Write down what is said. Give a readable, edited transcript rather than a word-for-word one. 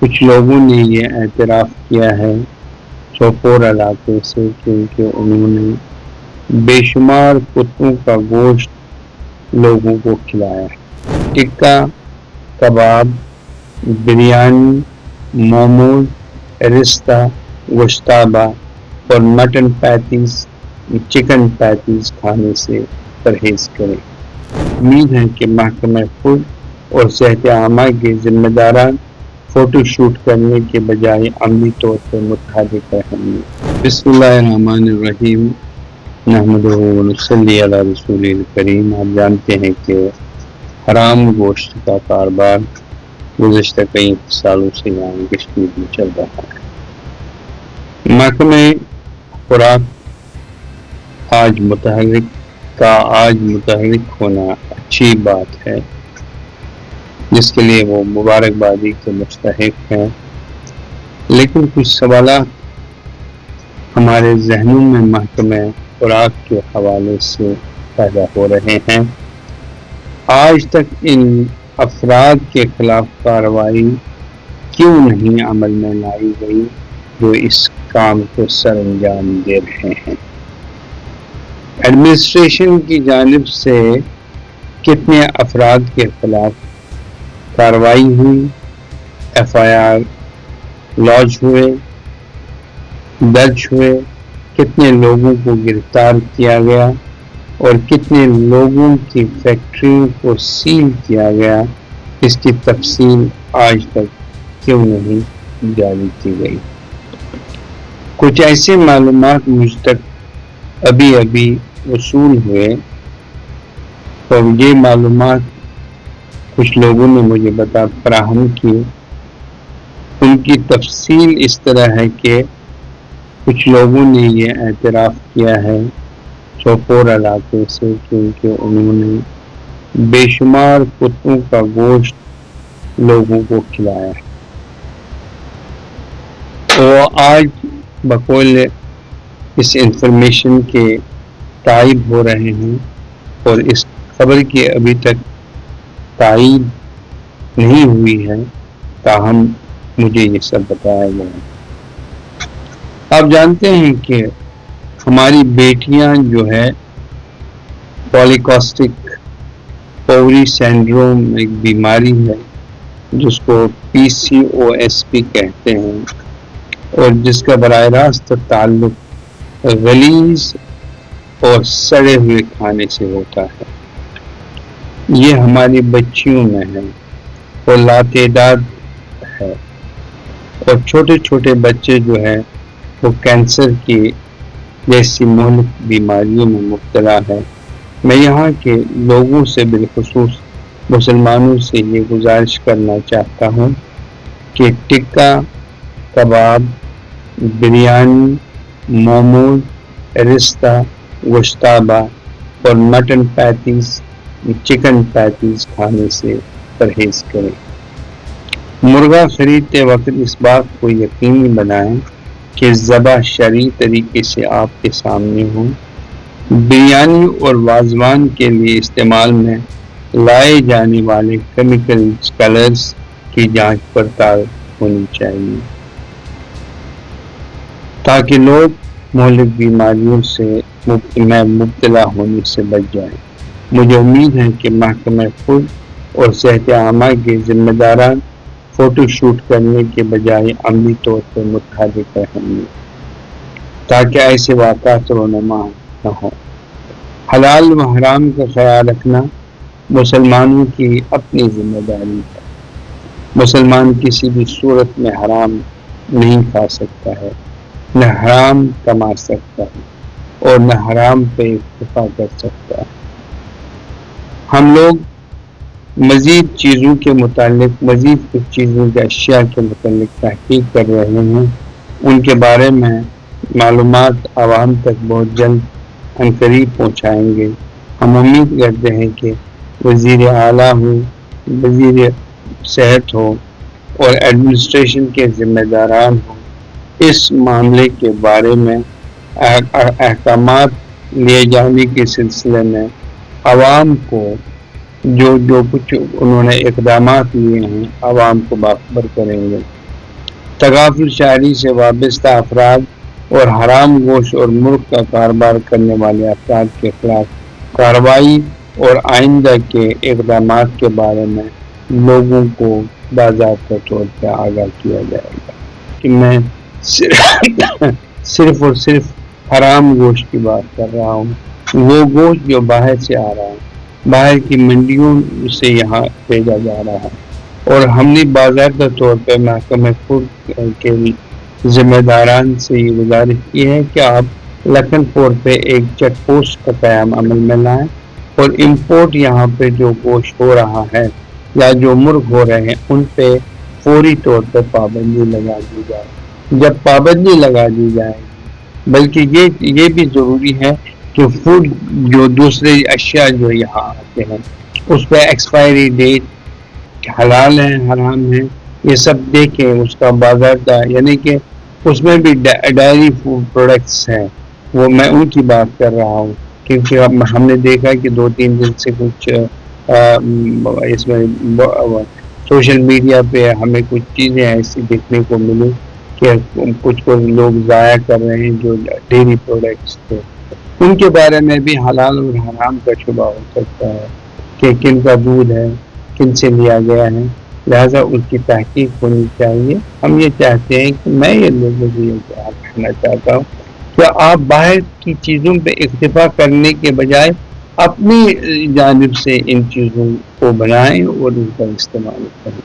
کچھ لوگوں نے یہ اعتراف کیا ہے سوپور علاقے سے کیونکہ انہوں نے بے شمار کتوں کا گوشت لوگوں کو کھلایا ہے۔ ٹکا، کباب، بریانی، موموز، رستہ، گوشتابہ اور مٹن پیٹیز، چکن پیٹیز کھانے سے پرہیز کریں۔ امید ہے کہ محکمہ فوڈ اور صحت عامہ کے ذمہ داران فوٹو شوٹ کرنے کے بجائے عملی طور پر متحرک رہیں گے۔ بسم اللہ الرحمن الرحیم، نحمدہ و نصلی علی رسول الکریم۔ آپ جانتے ہیں کہ حرام گوشت کا کاروبار گزشتہ کئی سالوں سے یہاں کشمیر میں چل رہا ہے۔ محکمہ خوراک آج متحرک ہونا اچھی بات ہے، جس کے لیے وہ مبارکبادی کے مستحق ہیں، لیکن کچھ سوالات ہمارے ذہنوں میں محکمہ خوراک کے حوالے سے پیدا ہو رہے ہیں۔ آج تک ان افراد کے خلاف کارروائی کیوں نہیں عمل میں لائی گئی جو اس کام کو سر انجام دے رہے ہیں؟ ایڈمنسٹریشن کی جانب سے کتنے افراد کے خلاف کارروائی ہوئی، FIR لانچ درج ہوئے، کتنے لوگوں کو گرفتار کیا گیا اور کتنے لوگوں کی فیکٹریوں کو سیل کیا گیا، اس کی تفصیل آج تک کیوں نہیں جاری کی گئی؟ کچھ ایسے معلومات مجھ تک ابھی وصول ہوئے اور یہ معلومات کچھ لوگوں نے مجھے فراہم کی۔ ان کی تفصیل اس طرح ہے کہ کچھ لوگوں نے یہ اعتراف کیا ہے سوپور علاقے سے کیونکہ انہوں نے بے شمار کتوں کا گوشت لوگوں کو کھلایا ہے۔ وہ آج بقول اس انفارمیشن کے تائید ہو رہے ہیں اور اس خبر کی ابھی تک تائید نہیں ہوئی ہے، تاہم مجھے یہ سب بتایا گیا۔ آپ جانتے ہیں کہ ہماری بیٹیاں جو ہے پولیکسٹک اووری سنڈروم ایک بیماری ہے جس کو PCOS بھی کہتے ہیں، اور جس کا براہ راست تعلق غلیظ اور سڑے ہوئے کھانے سے ہوتا ہے۔ یہ ہماری بچیوں میں ہے اور لاتعداد ہے، اور چھوٹے چھوٹے بچے جو ہے وہ کینسر کی جیسی مہلک بیماریوں میں مبتلا ہے۔ میں یہاں کے لوگوں سے بالخصوص مسلمانوں سے یہ گزارش کرنا چاہتا ہوں کہ ٹکا، کباب، بریانی، موموز، رستہ، گوشتابہ اور مٹن پیٹیز، چکن پیٹیز کھانے سے پرہیز کریں۔ مرغا خریدتے وقت اس بات کو یقینی بنائیں کہ ذبح شرعی طریقے سے آپ کے سامنے ہوں۔ بریانی اور وازوان کے لیے استعمال میں لائے جانے والے کیمیکل کلرز کی جانچ پڑتال ہونی چاہیے تاکہ لوگ مہلک بیماریوں میں مبتلا ہونے سے بچ جائیں۔ مجھے امید ہے کہ محکمہ فوڈ اور صحت عامہ کے ذمہ داران فوٹو شوٹ کرنے کے بجائے عملی طور پر متحرک رہیں گے تاکہ ایسے واقعات رونما نہ ہوں۔ حلال و حرام کا خیال رکھنا مسلمانوں کی اپنی ذمہ داری ہے۔ مسلمان کسی بھی صورت میں حرام نہیں کھا سکتا ہے، نہ حرام کما سکتا ہے اور نہ حرام پہ اکتفا کر سکتا ہے۔ ہم لوگ مزید چیزوں کے متعلق، مزید کچھ چیزوں کے اشیاء کے متعلق تحقیق کر رہے ہیں، ان کے بارے میں معلومات عوام تک بہت جلد عنقریب پہنچائیں گے۔ ہم امید کرتے ہیں کہ وزیر اعلیٰ ہو، وزیر صحت ہو اور ایڈمنسٹریشن کے ذمہ داران ہوں، اس معاملے کے بارے میں احکامات لیے جانے کے سلسلے میں عوام کو جو کچھ انہوں نے اقدامات لیے ہیں عوام کو باخبر کریں گے۔ تغافل شاعری سے وابستہ افراد اور حرام گوشت اور مرغ کا کاروبار کرنے والے افراد کے خلاف کارروائی اور آئندہ کے اقدامات کے بارے میں لوگوں کو باضابطہ طور پہ آگاہ کیا جائے گا کہ میں صرف اور صرف حرام گوشت کی بات کر رہا ہوں، وہ گوشت جو باہر سے آ رہا ہے، باہر کی منڈیوں سے یہاں بھیجا جا رہا ہے۔ اور ہم نے باضابطہ طور پہ محکمہ خود کے ذمہ داران سے یہ گزارش کی ہے کہ آپ لکھن پور پہ ایک چیک پوسٹ کا قیام عمل میں لائیں اور امپورٹ یہاں پہ جو گوشت ہو رہا ہے یا جو مرغ ہو رہے ہیں ان پہ فوری طور پہ پابندی لگا دی جائے۔ جب پابندی لگا دی جائے بلکہ یہ بھی ضروری ہے کہ فوڈ جو دوسرے اشیاء جو یہاں آتے ہیں اس پہ ایکسپائری ڈیٹ حلال ہے حرام ہے یہ سب دیکھیں، اس کا باضابطہ، یعنی کہ اس میں بھی ڈائری فوڈ پروڈکٹس ہیں، وہ میں ان کی بات کر رہا ہوں کیونکہ ہم نے دیکھا کہ 2-3 دن سے کچھ اس میں سوشل میڈیا پہ ہمیں کچھ چیزیں ایسی دیکھنے کو ملی کہ کچھ لوگ ضائع کر رہے ہیں جو ڈیری پروڈکٹس تھے، ان کے بارے میں بھی حلال اور حرام کا شبہ ہو سکتا ہے کہ کن کا دودھ ہے، کن سے لیا گیا ہے، لہذا اس کی تحقیق ہونی چاہیے۔ ہم یہ چاہتے ہیں کہ میں یہ لوگوں سے یہ کہنا چاہتا ہوں کہ آپ باہر کی چیزوں پہ اکتفا کرنے کے بجائے اپنی جانب سے ان چیزوں کو بنائیں اور ان کا استعمال کریں۔